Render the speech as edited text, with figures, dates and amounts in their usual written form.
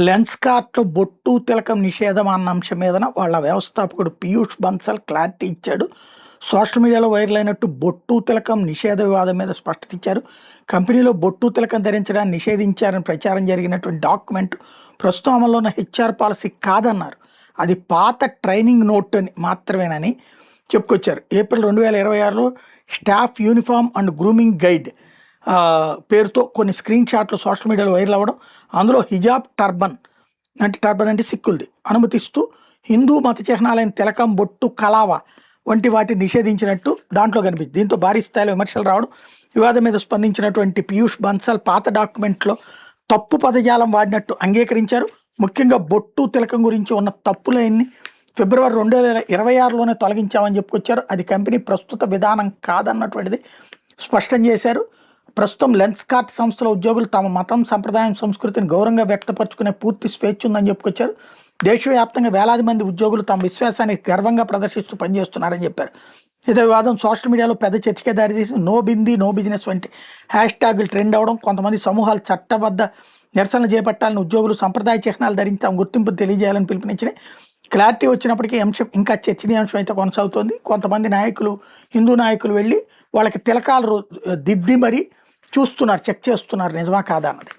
లెన్స్కార్ట్‌లో బొట్టు, తిలకం నిషేధం అన్న అంశం మీదన వాళ్ళ వ్యవస్థాపకుడు పీయూష్ బన్సల్ క్లారిటీ ఇచ్చాడు. సోషల్ మీడియాలో వైరల్ అయినట్టు బొట్టు, తిలకం నిషేధ వివాదం మీద స్పష్టత ఇచ్చారు. కంపెనీలో బొట్టు, తిలకం ధరించడాన్ని నిషేధించారని ప్రచారం జరిగినటువంటి డాక్యుమెంట్ ప్రస్తుతం అమల్లో ఉన్న హెచ్ఆర్ పాలసీ కాదన్నారు. అది పాత ట్రైనింగ్ నోట్ అని మాత్రమేనని చెప్పుకొచ్చారు. ఏప్రిల్ 2026లో staff uniform and grooming guide పేరుతో కొన్ని స్క్రీన్ షాట్లు సోషల్ మీడియాలో వైరల్ అవ్వడం, అందులో హిజాబ్, టర్బన్ అంటే సిక్కులది అనుమతిస్తూ హిందూ మత చిహ్నాలైన తిలకం, బొట్టు, కలావా వంటి వాటిని నిషేధించినట్టు దాంట్లో కనిపించింది. దీంతో భారీ స్థాయిలో విమర్శలు రావడం, వివాదం మీద స్పందించినటువంటి పీయూష్ బన్సల్ పాత డాక్యుమెంట్లో తప్పు పదజాలం వాడినట్టు అంగీకరించారు. ముఖ్యంగా బొట్టు, తిలకం గురించి ఉన్న తప్పులన్నీ ఫిబ్రవరి 2026లోనే తొలగించామని చెప్పుకొచ్చారు. అది కంపెనీ ప్రస్తుత విధానం కాదన్నటువంటిది స్పష్టం చేశారు. ప్రస్తుతం లెన్స్కార్ట్ సంస్థల ఉద్యోగులు తమ మతం, సంప్రదాయం, సంస్కృతిని గౌరవంగా వ్యక్తపరుచుకునే పూర్తి స్వేచ్ఛ ఉందని చెప్పుకొచ్చారు. దేశవ్యాప్తంగా వేలాది మంది ఉద్యోగులు తమ విశ్వాసానికి గర్వంగా ప్రదర్శిస్తూ పనిచేస్తున్నారని చెప్పారు. ఇదే వివాదం సోషల్ మీడియాలో పెద్ద చర్చకే దారితీసి నో బిందీ, నో బిజినెస్ వంటి హ్యాష్ ట్యాగులు ట్రెండ్ అవడం, కొంతమంది సమూహాలు చట్టబద్ధ నిరసనలు చేపట్టాలని, ఉద్యోగులు సంప్రదాయ చిహ్నాలు ధరించి తమ గుర్తింపు తెలియజేయాలని పిలుపునిచ్చిన క్లారిటీ వచ్చినప్పటికీ అంశం ఇంకా చర్చనీయాంశం అయితే కొనసాగుతోంది. కొంతమంది నాయకులు, హిందూ నాయకులు వెళ్ళి వాళ్ళకి తిలకాలు దిద్ది మరీ చూస్తున్నారు, చెక్ చేస్తున్నారు నిజమా కాదా అన్నది.